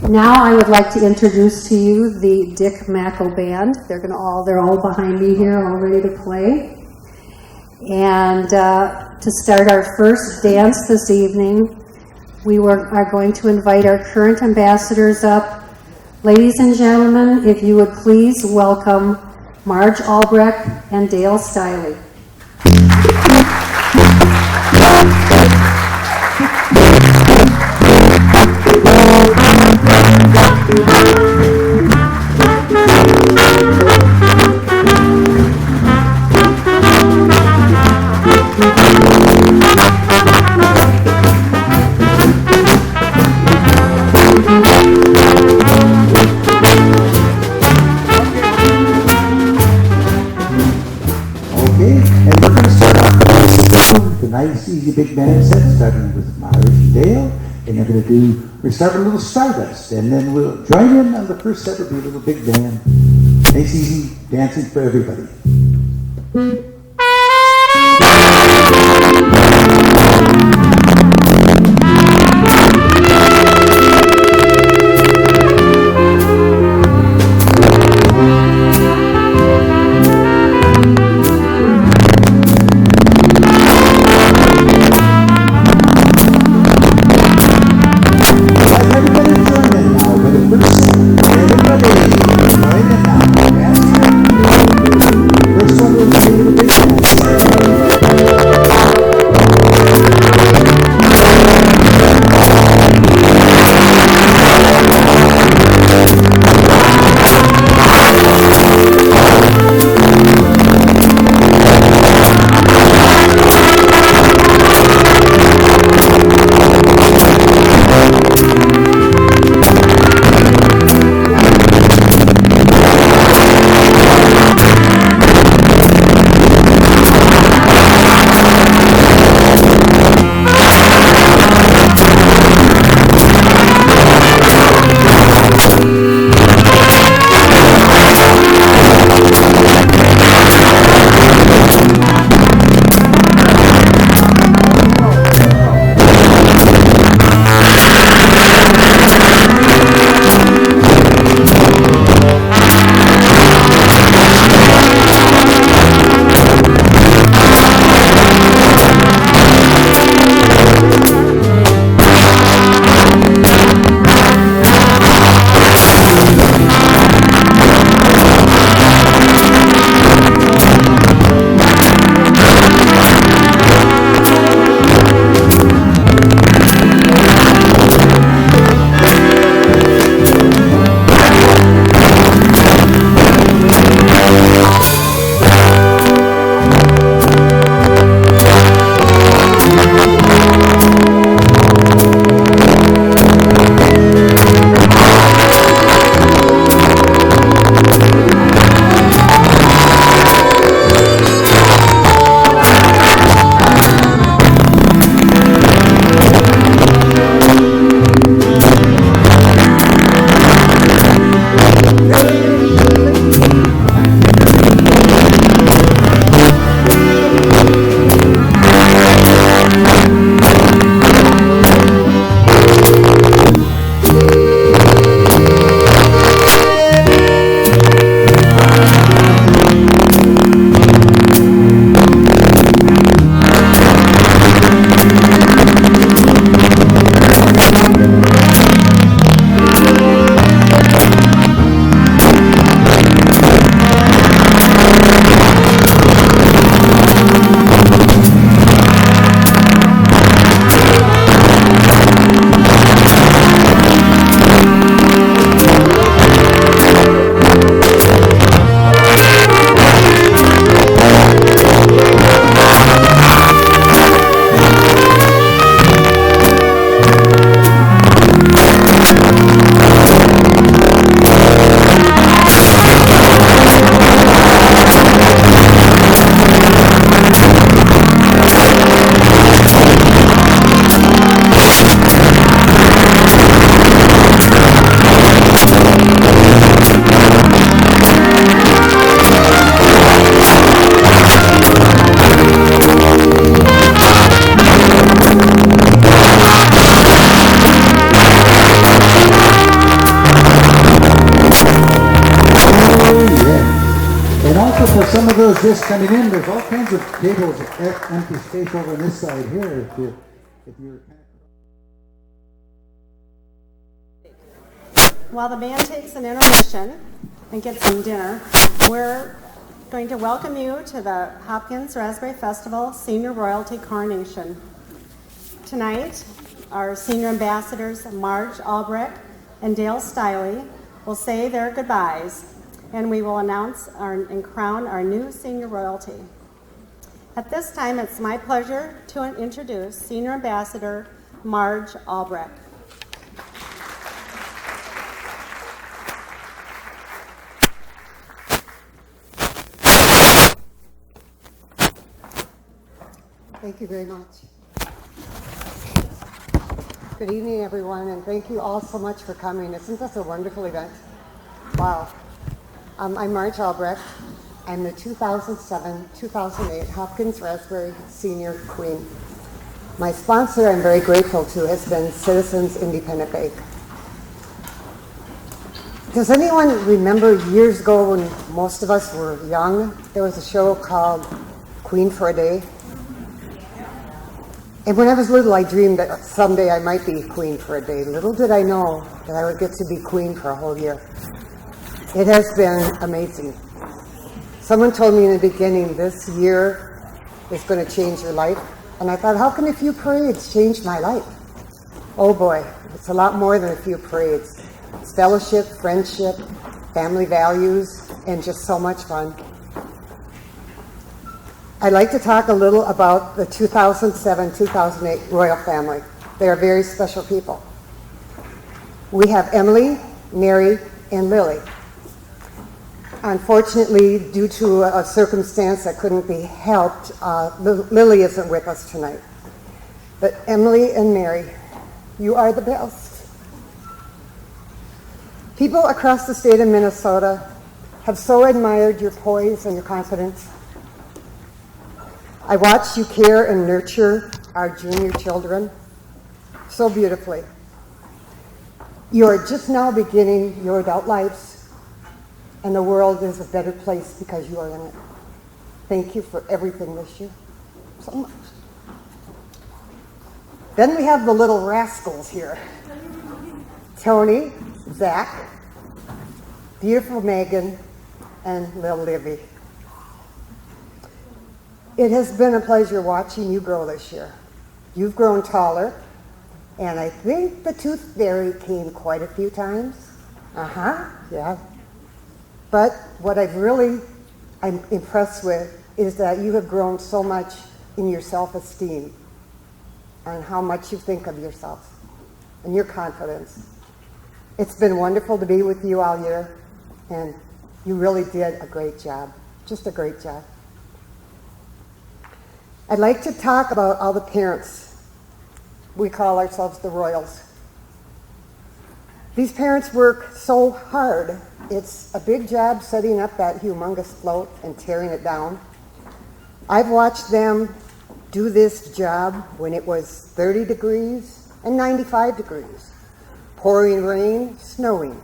Now I would like to introduce to you the Dick Mackel Band. They're all behind me here, all ready to play. And to start our first dance this evening, we are going to invite our current ambassadors up. Ladies and gentlemen, if you would please welcome Marge Albrecht and Dale Stiley. Nice, easy big band set, starting with Marge and Dale, and we're starting a little Stardust, and then we'll join in on the first set. Will be a little big band, nice, easy dancing for everybody. Everybody, join in now. some of those just coming in, there's all kinds of tables, empty space over on this side here. If you're While the band takes an intermission and gets some dinner, we're going to welcome you to the Hopkins Raspberry Festival Senior Royalty Coronation. Tonight, our senior ambassadors Marge Albrecht and Dale Stiley will say their goodbyes, and we will announce and crown our new senior royalty. At this time, it's my pleasure to introduce Senior Ambassador Marge Albrecht. Thank you very much. Good evening, everyone, and thank you all so much for coming. Isn't this a wonderful event? Wow. I'm Marge Albrecht. I'm the 2007-2008 Hopkins Raspberry Senior Queen. My sponsor, I'm very grateful to, has been Citizens Independent Bank. Does anyone remember years ago when most of us were young, there was a show called Queen for a Day? And when I was little, I dreamed that someday I might be queen for a day. Little did I know that I would get to be queen for a whole year. It has been amazing. Someone told me in the beginning, this year is going to change your life. And I thought, how can a few parades change my life? Oh boy, it's a lot more than a few parades. It's fellowship, friendship, family values, and just so much fun. I'd like to talk a little about the 2007-2008 royal family. They are very special people. We have Emily, Mary, and Lily. Unfortunately, due to a circumstance that couldn't be helped, Lily isn't with us tonight. But Emily and Mary, you are the best. People across the state of Minnesota have so admired your poise and your confidence. I watched you care and nurture our junior children so beautifully. You are just now beginning your adult lives, and the world is a better place because you are in it. Thank you for everything this year, so much. Then we have the little rascals here. Tony, Zach, beautiful Megan, and little Livy. It has been a pleasure watching you grow this year. You've grown taller, and I think the tooth fairy came quite a few times. Yeah. But what I'm impressed with is that you have grown so much in your self-esteem and how much you think of yourself and your confidence. It's been wonderful to be with you all year, and you really did a great job, just a great job. I'd like to talk about all the parents. We call ourselves the Royals. These parents work so hard. It's a big job setting up that humongous float and tearing it down. I've watched them do this job when it was 30 degrees and 95 degrees, pouring rain, snowing.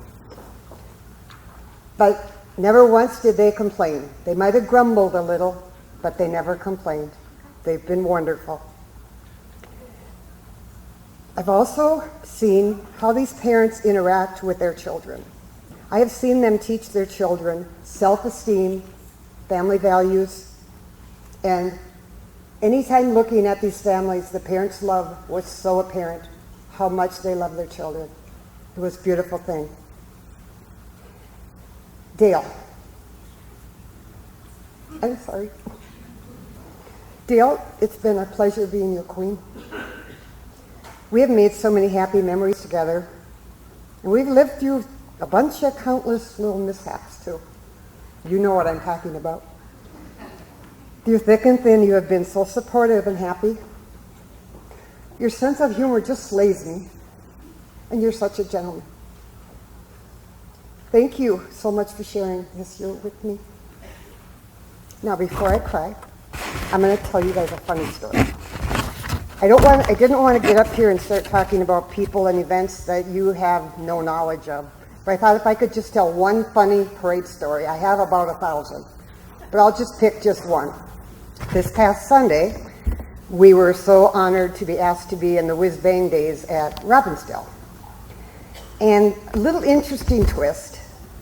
But never once did they complain. They might have grumbled a little, but they never complained. They've been wonderful. I've also seen how these parents interact with their children. I have seen them teach their children self-esteem, family values, and anytime looking at these families, the parents' love was so apparent, how much they love their children. It was a beautiful thing. Dale. I'm sorry. Dale, it's been a pleasure being your queen. We have made so many happy memories together, and we've lived through a bunch of countless little mishaps, too. You know what I'm talking about. Through thick and thin, you have been so supportive and happy. Your sense of humor just slays me, and you're such a gentleman. Thank you so much for sharing this year with me. Now, before I cry, I'm going to tell you guys a funny story. I didn't want to get up here and start talking about people and events that you have no knowledge of. But I thought if I could just tell one funny parade story, I have about 1,000. but I'll just pick just one. This past Sunday, we were so honored to be asked to be in the Whiz Bang Days at Robbinsdale. And a little interesting twist,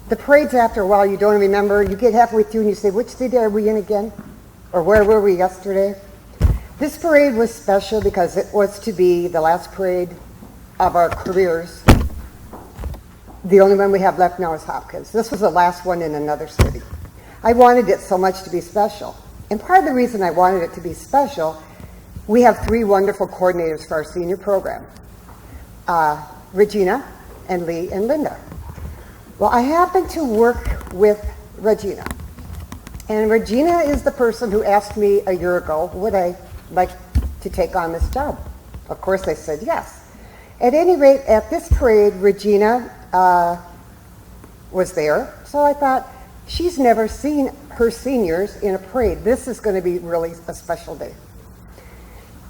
the parades after a while you don't remember, you get halfway through and you say, which city are we in again? Or where were we yesterday? This parade was special because it was to be the last parade of our careers. The only one we have left now is Hopkins. This was the last one in another city. I wanted it so much to be special. And part of the reason I wanted it to be special, we have 3 wonderful coordinators for our senior program. Regina and Lee and Linda. Well, I happen to work with Regina. And Regina is the person who asked me a year ago, would I like to take on this job? Of course I said yes. At any rate, at this parade, Regina was there. So I thought, she's never seen her seniors in a parade. This is going to be really a special day.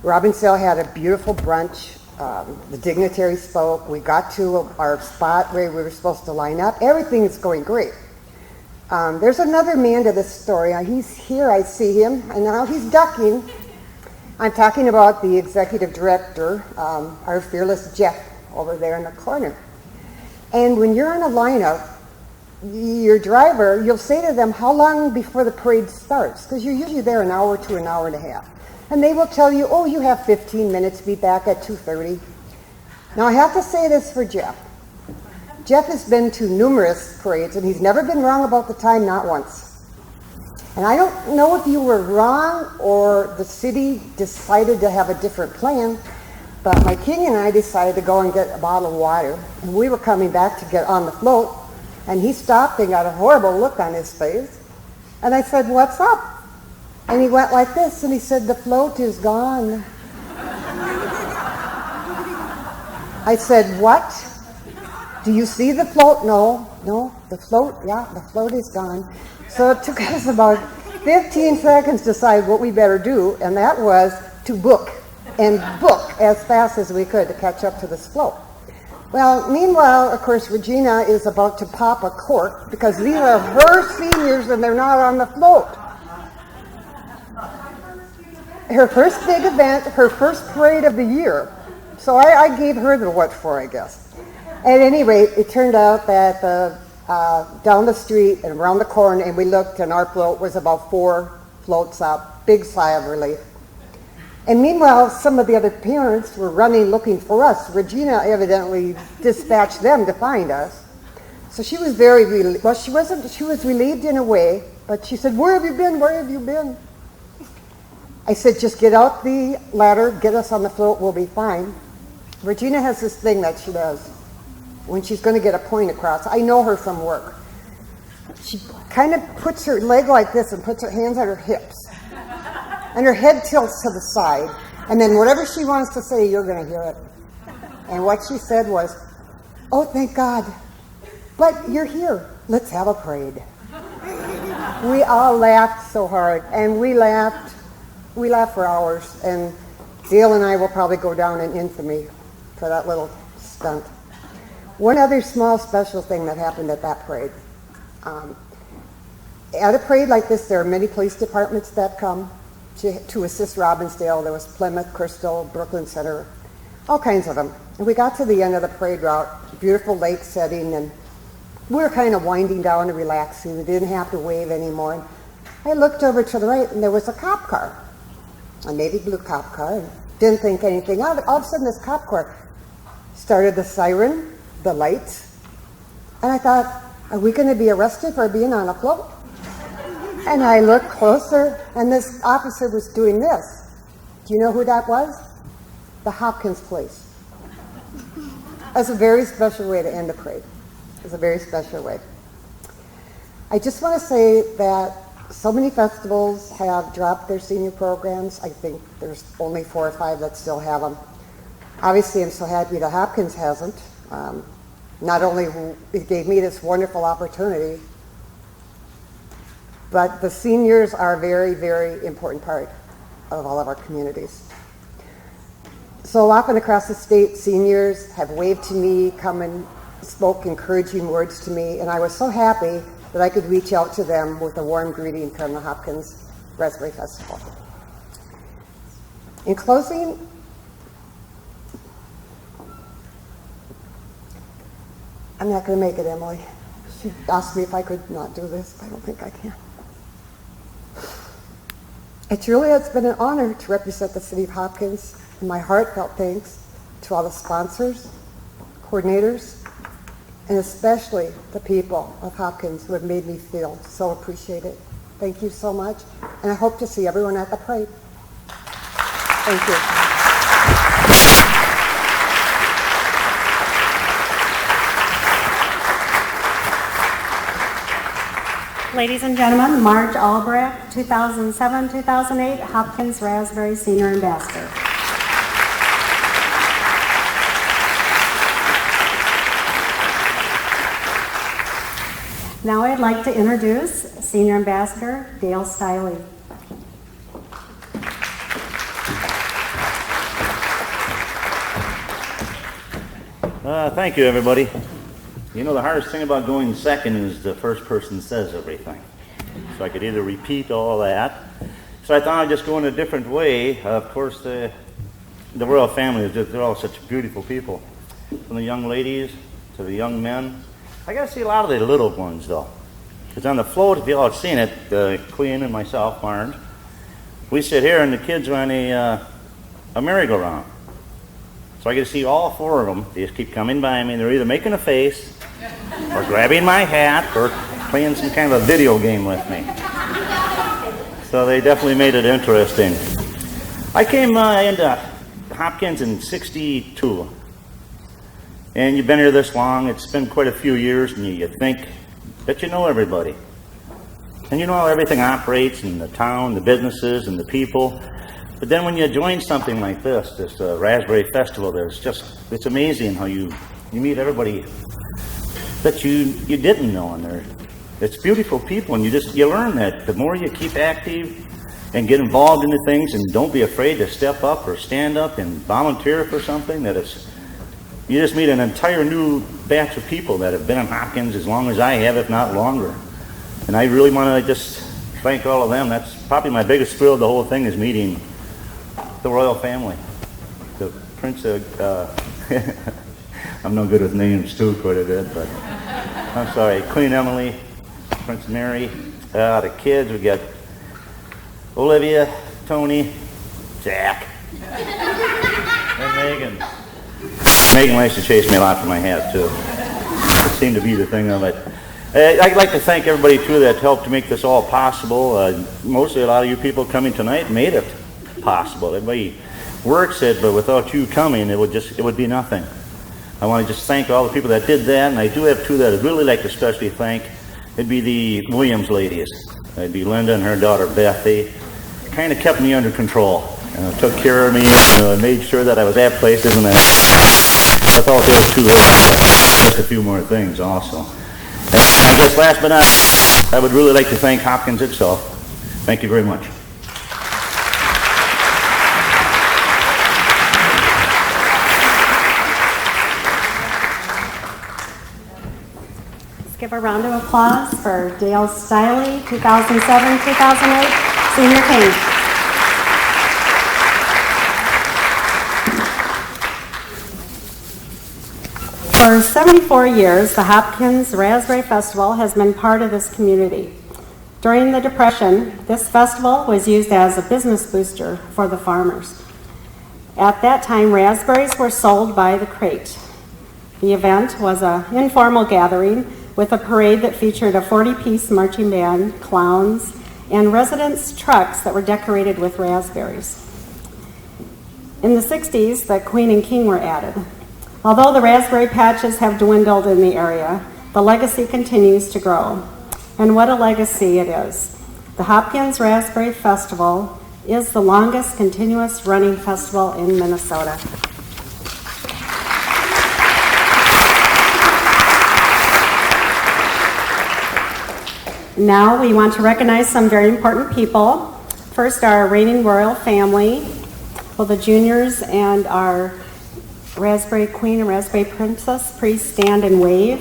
Robbinsdale had a beautiful brunch. The dignitaries spoke. We got to our spot where we were supposed to line up. Everything is going great. There's another man to this story. He's here, I see him, and now he's ducking. I'm talking about the executive director, our fearless Jeff, over there in the corner. And when you're on a lineup, your driver, you'll say to them, how long before the parade starts? Because you're usually there an hour to an hour and a half. And they will tell you, oh, you have 15 minutes, be back at 2:30. Now, I have to say this for Jeff. Jeff has been to numerous parades, and he's never been wrong about the time, not once. And I don't know if you were wrong or the city decided to have a different plan, but my king and I decided to go and get a bottle of water, and we were coming back to get on the float, and he stopped and got a horrible look on his face. And I said, what's up? And he went like this, and he said, the float is gone. I said, what? Do you see the float? No, the float, yeah, the float is gone. So it took us about 15 seconds to decide what we better do, and that was to book, and book as fast as we could to catch up to this float. Well, meanwhile, of course, Regina is about to pop a cork because these are her seniors and they're not on the float. Her first big event, her first parade of the year. So I gave her the what for, I guess. At any rate, it turned out that down the street and around the corner, and we looked, and our float was about 4 floats up. Big sigh of relief. And meanwhile, some of the other parents were running looking for us. Regina evidently dispatched them to find us. So she was very relieved. Well, she was relieved in a way, but she said, where have you been? Where have you been? I said, just get out the ladder, get us on the float, we'll be fine. Regina has this thing that she does when she's going to get a point across. I know her from work. She kind of puts her leg like this and puts her hands on her hips. And her head tilts to the side. And then whatever she wants to say, you're going to hear it. And what she said was, oh, thank God. But you're here. Let's have a parade. We all laughed so hard. And we laughed for hours. And Dale and I will probably go down in infamy for that little stunt. One other small special thing that happened at that parade. At a parade like this, there are many police departments that come to assist Robbinsdale. There was Plymouth, Crystal, Brooklyn Center, all kinds of them. And we got to the end of the parade route, beautiful lake setting, and we were kind of winding down and relaxing. We didn't have to wave anymore. And I looked over to the right, and there was a cop car, a navy blue cop car, and didn't think anything of it. All of a sudden, this cop car started the siren, the lights, and I thought, are we going to be arrested for being on a float? And I looked closer, and this officer was doing this. Do you know who that was? The Hopkins place. That's a very special way to end the parade. It's a very special way. I just want to say that so many festivals have dropped their senior programs. I think there's only 4 or 5 that still have them. Obviously, I'm so happy that Hopkins hasn't. Not only it gave me this wonderful opportunity, but the seniors are a very, very important part of all of our communities. So often across the state, seniors have waved to me, come and spoke encouraging words to me, and I was so happy that I could reach out to them with a warm greeting from the Hopkins Raspberry Festival. In closing, I'm not going to make it, Emily. She asked me if I could not do this, but I don't think I can. It truly has been an honor to represent the City of Hopkins, and my heartfelt thanks to all the sponsors, coordinators, and especially the people of Hopkins who have made me feel so appreciated. Thank you so much, and I hope to see everyone at the parade. Thank you. Ladies and gentlemen, Marge Albrecht, 2007-2008 Hopkins Raspberry Senior Ambassador. Now I'd like to introduce Senior Ambassador Dale Stiley. Thank you, everybody. You know, the hardest thing about going second is the first person says everything. So I could either repeat all that. So I thought I'd just go in a different way. Of course, the royal family, they're all such beautiful people. From the young ladies to the young men. I got to see a lot of the little ones, though. Because on the float, if you all have seen it, the Queen and myself, Barnes, we sit here and the kids are on a merry-go-round. So I get to see all four of them. They just keep coming by me. They're either making a face, or grabbing my hat, or playing some kind of a video game with me. So they definitely made it interesting. I came into Hopkins in '62. And you've been here this long, it's been quite a few years, and you think that you know everybody. And you know how everything operates in the town, the businesses, and the people. But then when you join something like this Raspberry Festival, it's amazing how you meet everybody that you didn't know. And it's beautiful people, and you learn that the more you keep active and get involved in the things, and don't be afraid to step up or stand up and volunteer for something, you just meet an entire new batch of people that have been in Hopkins as long as I have, if not longer. And I really want to just thank all of them. That's probably my biggest thrill of the whole thing, is meeting the royal family. The Prince I'm no good with names too, quite a bit, but I'm sorry. Queen Emily, Prince Mary, the kids, we got Olivia, Tony, Jack, and Megan. Megan likes to chase me a lot for my hat, too. It seemed to be the thing of it. I'd like to thank everybody, too, that helped to make this all possible. Mostly a lot of you people coming tonight made it possible. Everybody works it, but without you coming, it would be nothing. I want to just thank all the people that did that, and I do have two that I'd really like to especially thank. It'd be the Williams ladies. It'd be Linda and her daughter, Beth. They kind of kept me under control. Took care of me, made sure that I was at places, and that's all there was to it. Just a few more things also. And I guess last but not least, I would really like to thank Hopkins itself. Thank you very much. Let's give a round of applause for Dale Stiley, 2007-2008 Senior King. For 74 years, the Hopkins Raspberry Festival has been part of this community. During the Depression, this festival was used as a business booster for the farmers. At that time, raspberries were sold by the crate. The event was an informal gathering with a parade that featured a 40-piece marching band, clowns, and residents' trucks that were decorated with raspberries. In the 60s, the Queen and King were added. Although the raspberry patches have dwindled in the area, the legacy continues to grow. And what a legacy it is. The Hopkins Raspberry Festival is the longest continuous running festival in Minnesota. Now we want to recognize some very important people. First, our reigning royal family. Will the juniors and our Raspberry Queen and Raspberry Princess please stand and wave?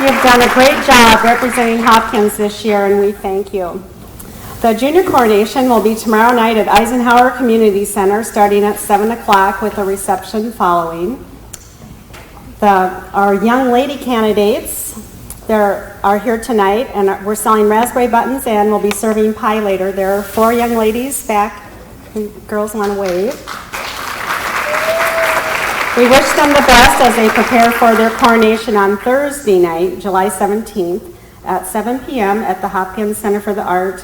You've done a great job representing Hopkins this year, and we thank you. The junior coronation will be tomorrow night at Eisenhower Community Center starting at 7 o'clock with a reception following. Our young lady candidates are here tonight, and we're selling raspberry buttons, and we'll be serving pie later. There are 4 young ladies back. Girls want to wave. We wish them the best as they prepare for their coronation on Thursday night, July 17th at 7 p.m. at the Hopkins Center for the Art.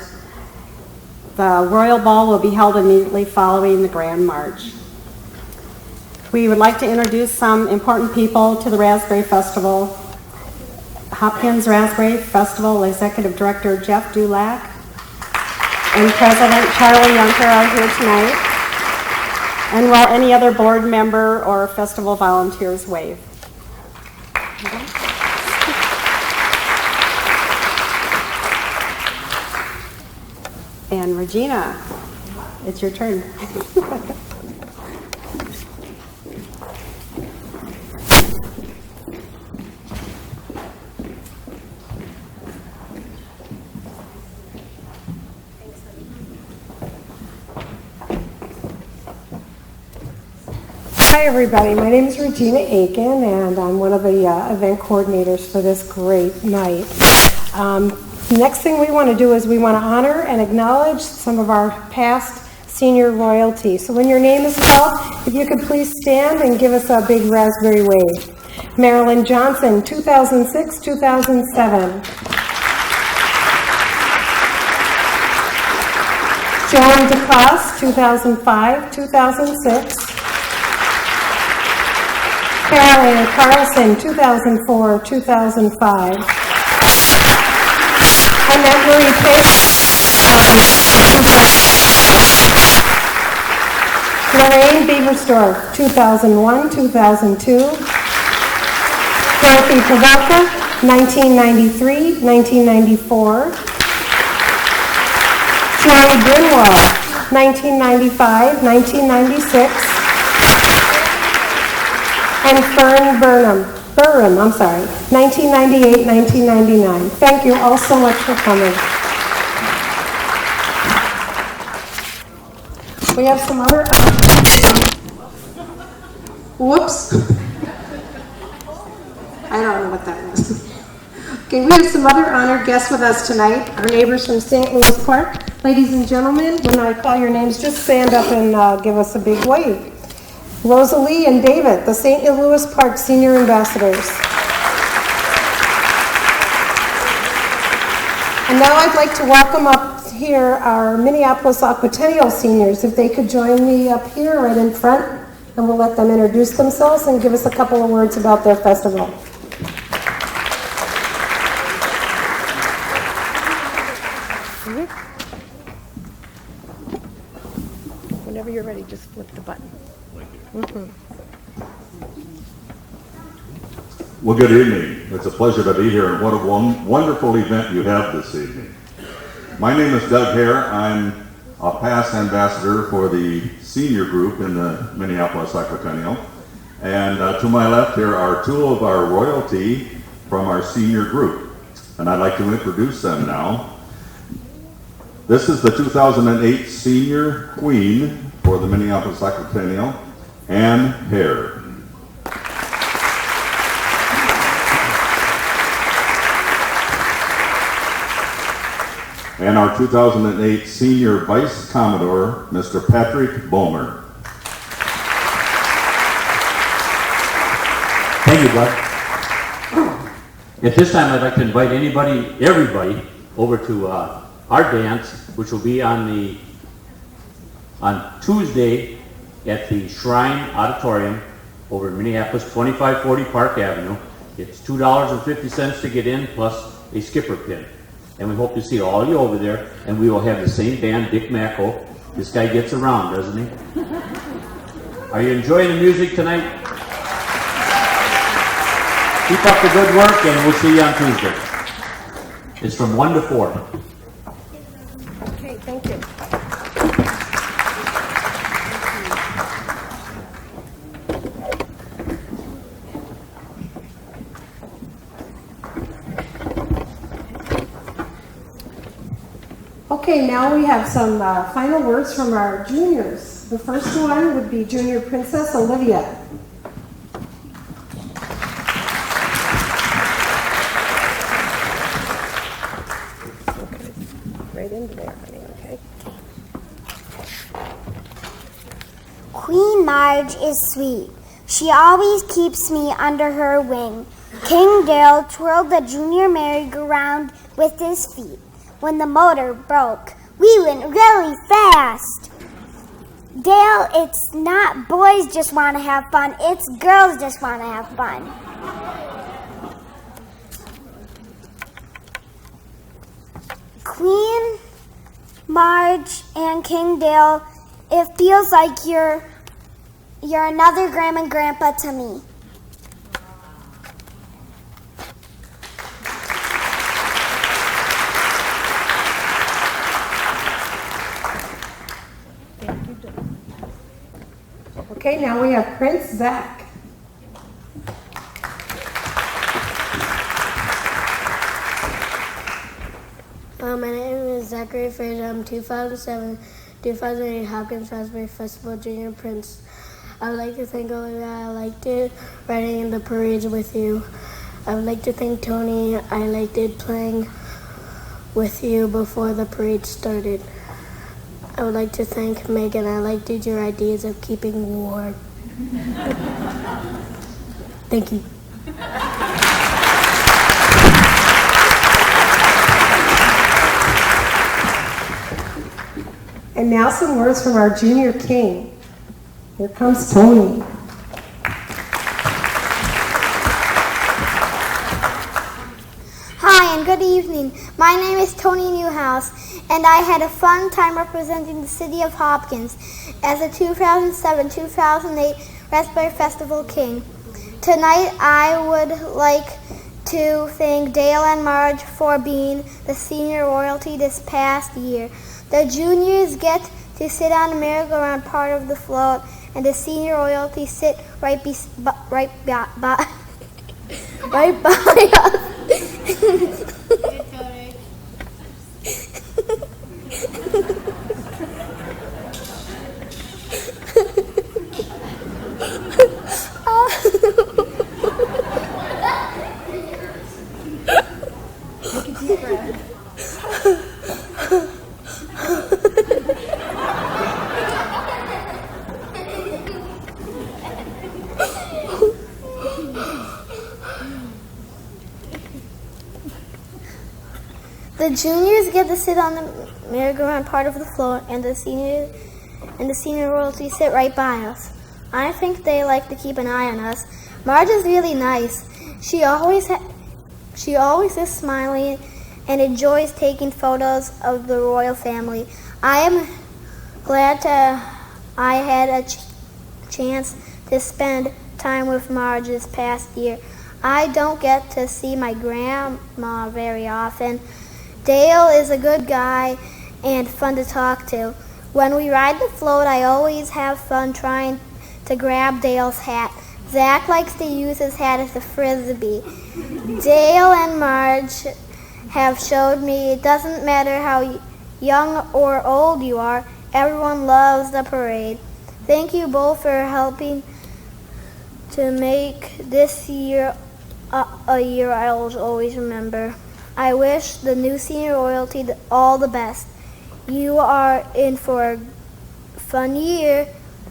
The Royal Ball will be held immediately following the Grand March. We would like to introduce some important people to the Raspberry Festival. Hopkins Raspberry Festival Executive Director Jeff Dulac and President Charlie Yunker are here tonight. And will any other board member or festival volunteers wave? And Regina, it's your turn. Hi everybody, my name is Regina Aiken and I'm one of the event coordinators for this great night. Next thing we want to do is we want to honor and acknowledge some of our past senior royalty. So when your name is called, if you could please stand and give us a big raspberry wave. Marilyn Johnson, 2006-2007. Joan DeCoste, 2005-2006. Carolyn Carlson, 2004-2005. Annette Marie Pitts, Lorraine Beaversdorf, 2001-2002. Dorothy Pavelka, 1993-1994. Johnny Greenwald, 1995-1996. And Fern Burham, 1998-1999. Thank you all so much for coming. We have some other... Whoops. I don't know what that was. Okay, we have some other honored guests with us tonight, our neighbors from St. Louis Park. Ladies and gentlemen, when I call your names, just stand up and give us a big wave. Rosalie and David, the St. Louis Park Senior Ambassadors. And now I'd like to welcome up here our Minneapolis Aquatennial seniors. If they could join me up here right in front, and we'll let them introduce themselves and give us a couple of words about their festival. Whenever you're ready, just flip the button. Well, good evening. It's a pleasure to be here, and what a wonderful event you have this evening. My name is Doug Hare. I'm a past ambassador for the senior group in the Minneapolis Aquatennial. And to my left here are 2 of our royalty from our senior group. And I'd like to introduce them now. This is the 2008 Senior Queen for the Minneapolis Aquatennial, Ann Hare. And our 2008 Senior Vice Commodore, Mr. Patrick Bomer. Thank you, Bud. At this time, I'd like to invite everybody, over to our dance, which will be on Tuesday at the Shrine Auditorium over in Minneapolis, 2540 Park Avenue. It's $2.50 to get in, plus a skipper pin. And we hope to see all you over there, and we will have the same band, Dick Macko. This guy gets around, doesn't he? Are you enjoying the music tonight? Keep up the good work, and we'll see you on Tuesday. It's from 1 to 4. Okay, thank you. Okay, now we have some final words from our juniors. The first one would be Junior Princess Olivia. Right into there, honey, okay? Queen Marge is sweet. She always keeps me under her wing. King Dale twirled the junior merry-go-round with his feet. When the motor broke, we went really fast. Dale, it's not boys just want to have fun, it's girls just want to have fun. Queen Marge and King Dale, it feels like you're another grandma and grandpa to me. Okay, now we have Prince Zach. My name is Zachary Fraser. I'm 2007-2008 Hopkins Raspberry Festival Junior Prince. I would like to thank Olivia. I liked it riding in the parades with you. I would like to thank Tony. I liked it playing with you before the parade started. I would like to thank Megan. I liked your ideas of keeping warm. Thank you. And now some words from our junior king. Here comes Tony. Hi and good evening. My name is Tony Newhouse, and I had a fun time representing the city of Hopkins as a 2007-2008 Raspberry Festival King. Tonight I would like to thank Dale and Marge for being the senior royalty this past year. The juniors get to sit on the merry-go-round part of the float, and the senior royalty sit right by us. The juniors get to sit on the merry-go-round part of the floor, and the senior royalty sit right by us. I think they like to keep an eye on us. Marge is really nice. She always is smiling and enjoys taking photos of the royal family. I am glad I had a chance to spend time with Marge this past year. I don't get to see my grandma very often. Dale is a good guy and fun to talk to. When we ride the float, I always have fun trying to grab Dale's hat. Zach likes to use his hat as a frisbee. Dale and Marge have showed me it doesn't matter how young or old you are, everyone loves the parade. Thank you both for helping to make this year a year I'll always remember. I wish the new senior royalty all the best. You are in for a fun year.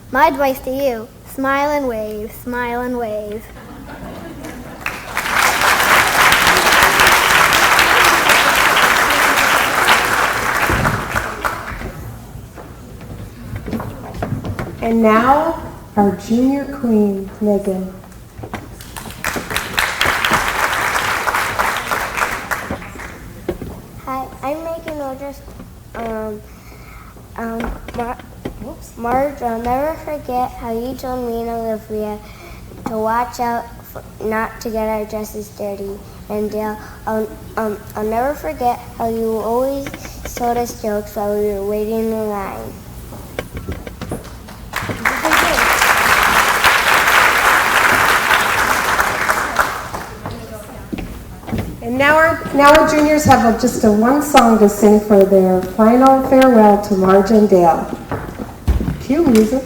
My advice to you, smile and wave, smile and wave. And now our junior queen, Megan. Hi, I'm Megan Aldrich. Marge, I'll never forget how you told me and Olivia to watch out not to get our dresses dirty. And Dale, I'll never forget how you always told us jokes while we were waiting in line. And now our juniors have just one song to sing for their final farewell to Marge and Dale. Cue music.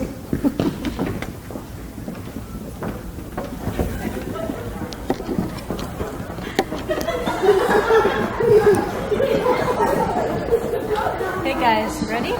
Hey guys, ready?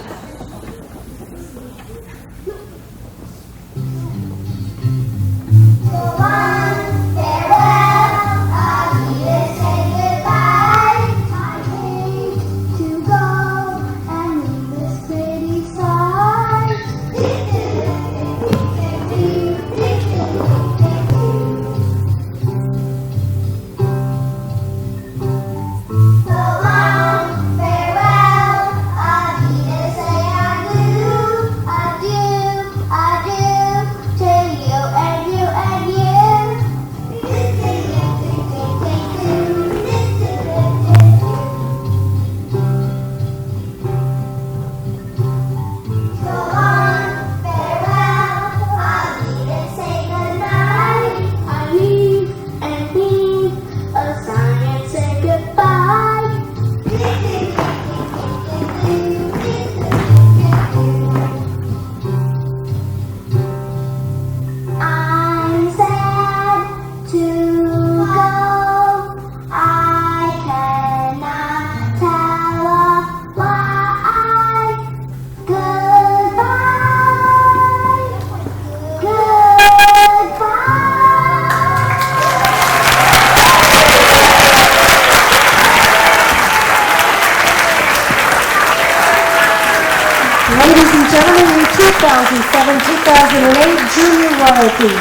Ladies and gentlemen, your 2007-2008 Junior Royalty.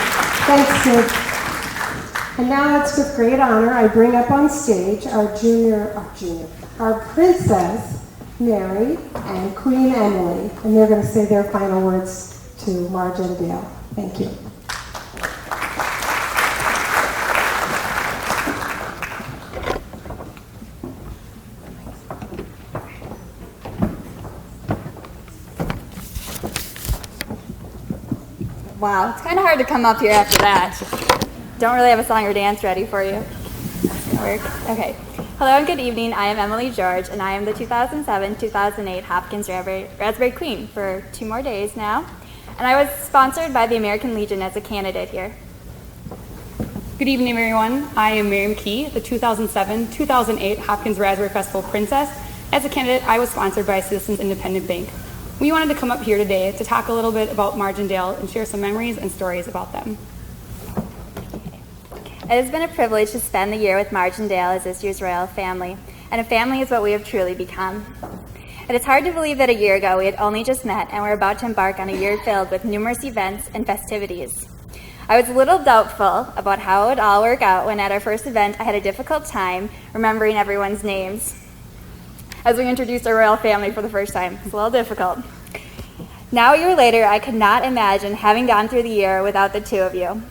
Thanks, Sid. And now it's with great honor I bring up on stage our Princess Mary and Queen Emily, and they're going to say their final words to Marge and Dale. Thank you. Wow, it's kind of hard to come up here after that. Don't really have a song or dance ready for you. That's gonna work. Okay. Hello and good evening. I am Emily George, and I am the 2007-2008 Hopkins Raspberry Queen for 2 more days now. And I was sponsored by the American Legion as a candidate here. Good evening, everyone. I am Miriam Key, the 2007-2008 Hopkins Raspberry Festival Princess. As a candidate, I was sponsored by Citizens Independent Bank. We wanted to come up here today to talk a little bit about Marge and Dale and share some memories and stories about them. It has been a privilege to spend the year with Marge and Dale as this year's royal family, and a family is what we have truly become. It is hard to believe that a year ago we had only just met and were about to embark on a year filled with numerous events and festivities. I was a little doubtful about how it would all work out when at our first event I had a difficult time remembering everyone's names. As we introduced our royal family for the first time, it's a little difficult. Now a year later, I could not imagine having gone through the year without the two of you.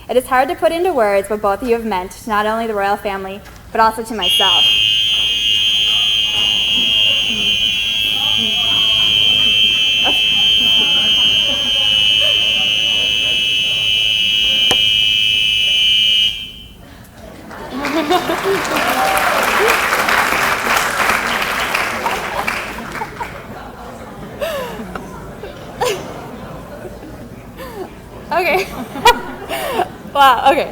It is hard to put into words what both of you have meant to not only the royal family, but also to myself. Okay. Wow, okay.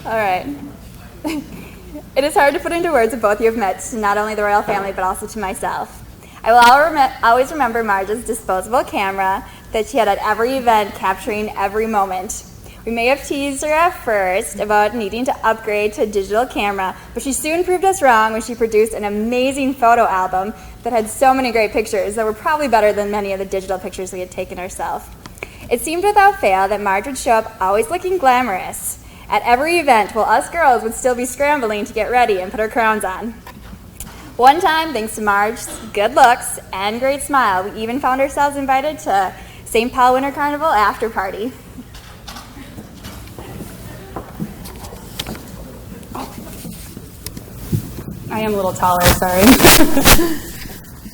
All right. It is hard to put into words what both you have meant to not only the royal family, but also to myself. I will always remember Marge's disposable camera that she had at every event, capturing every moment. We may have teased her at first about needing to upgrade to a digital camera, but she soon proved us wrong when she produced an amazing photo album that had so many great pictures that were probably better than many of the digital pictures we had taken ourselves. It seemed without fail that Marge would show up always looking glamorous at every event, while us girls would still be scrambling to get ready and put our crowns on. One time, thanks to Marge's good looks and great smile, we even found ourselves invited to St. Paul Winter Carnival after party. I am a little taller, sorry.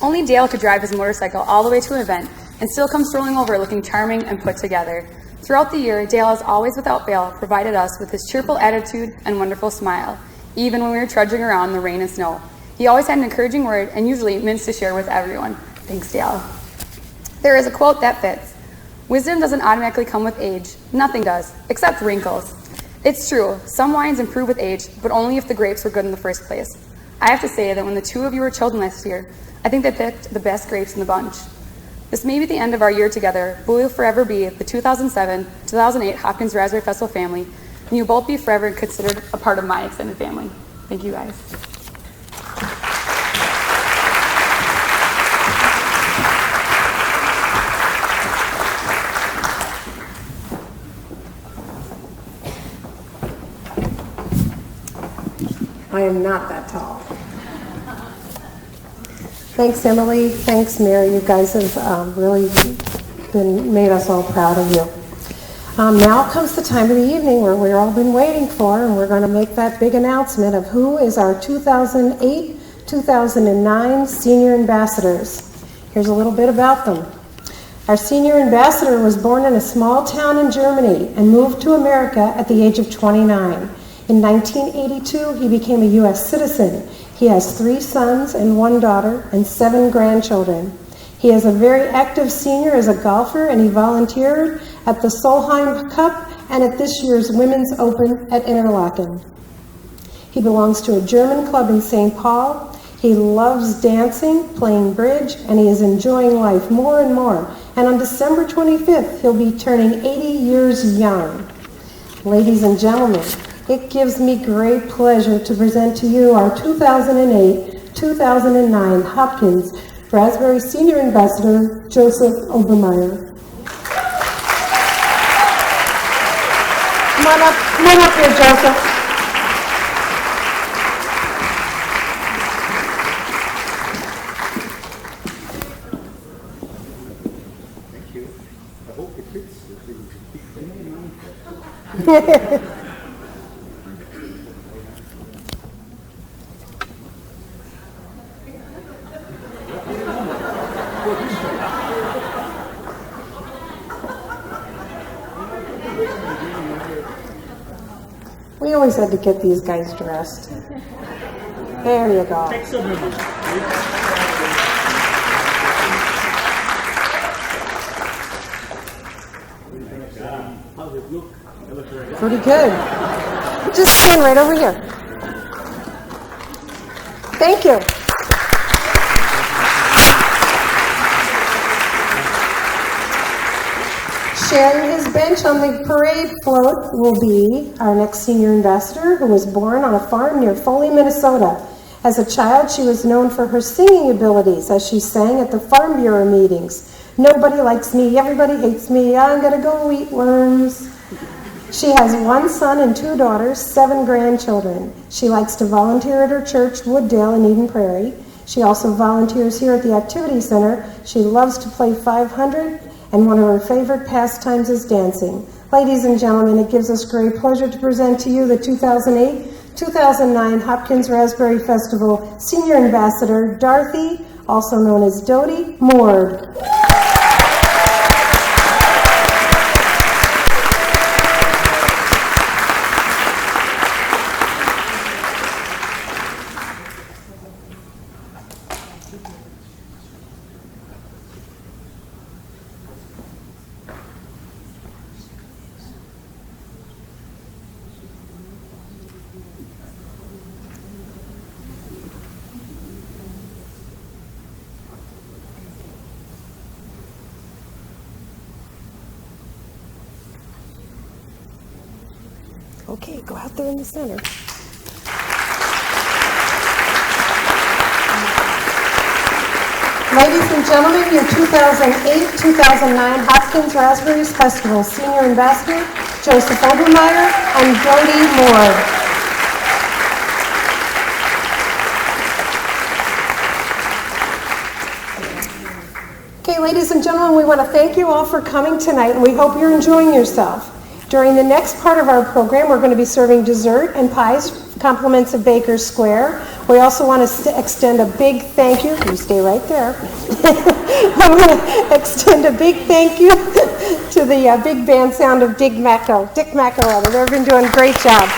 Only Dale could drive his motorcycle all the way to an event and still come strolling over looking charming and put together. Throughout the year, Dale has always without fail provided us with his cheerful attitude and wonderful smile, even when we were trudging around in the rain and snow. He always had an encouraging word and usually mints to share with everyone. Thanks, Dale. There is a quote that fits. Wisdom doesn't automatically come with age. Nothing does, except wrinkles. It's true, some wines improve with age, but only if the grapes were good in the first place. I have to say that when the two of you were children last year, I think they picked the best grapes in the bunch. This may be the end of our year together, but we will forever be the 2007-2008 Hopkins Raspberry Festival family, and you'll both be forever considered a part of my extended family. Thank you, guys. I am not that tall. Thanks, Emily. Thanks, Mary. You guys have really made us all proud of you. Now comes the time of the evening where we've all been waiting for, and we're going to make that big announcement of who is our 2008-2009 senior ambassadors. Here's a little bit about them. Our senior ambassador was born in a small town in Germany and moved to America at the age of 29. In 1982, he became a U.S. citizen. He has 3 sons and 1 daughter and 7 grandchildren. He is a very active senior as a golfer, and he volunteered at the Solheim Cup and at this year's Women's Open at Interlaken. He belongs to a German club in St. Paul. He loves dancing, playing bridge, and he is enjoying life more and more. And on December 25th, he'll be turning 80 years young. Ladies and gentlemen, it gives me great pleasure to present to you our 2008-2009 Hopkins Raspberry Senior Ambassador, Joseph Obermeyer. Come on up here, Joseph. Thank you. I hope it fits. We always had to get these guys dressed. There you go. Pretty good. Just stand right over here. Thank you. Sharing his bench on the parade float will be our next senior ambassador, who was born on a farm near Foley, Minnesota. As a child, she was known for her singing abilities as she sang at the Farm Bureau meetings. Nobody likes me, everybody hates me, I'm gonna go eat worms. She has 1 son and 2 daughters, 7 grandchildren. She likes to volunteer at her church, Wooddale in Eden Prairie. She also volunteers here at the Activity Center. She loves to play 500, and one of her favorite pastimes is dancing. Ladies and gentlemen, it gives us great pleasure to present to you the 2008-2009 Hopkins Raspberry Festival Senior Ambassador, Dorothy, also known as Dodie Moore. Okay, go out there in the center. Ladies and gentlemen, your 2008-2009 Hopkins Raspberries Festival Senior Ambassador, Joseph Obermeyer and Dodie Moore. Okay, ladies and gentlemen, we want to thank you all for coming tonight, and we hope you're enjoying yourself. During the next part of our program, we're going to be serving dessert and pies, compliments of Baker Square. We also want to extend a big thank you, you stay right there, I'm going to extend a big thank you to the big band sound of Dick Macko. They've been doing a great job.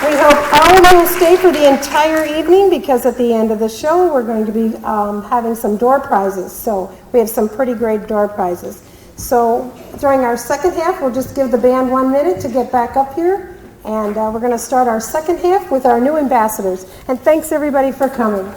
We hope all of you will stay for the entire evening because at the end of the show we're going to be having some door prizes. So we have some pretty great door prizes. So during our second half, we'll just give the band 1 minute to get back up here. And we're going to start our second half with our new ambassadors. And thanks everybody for coming.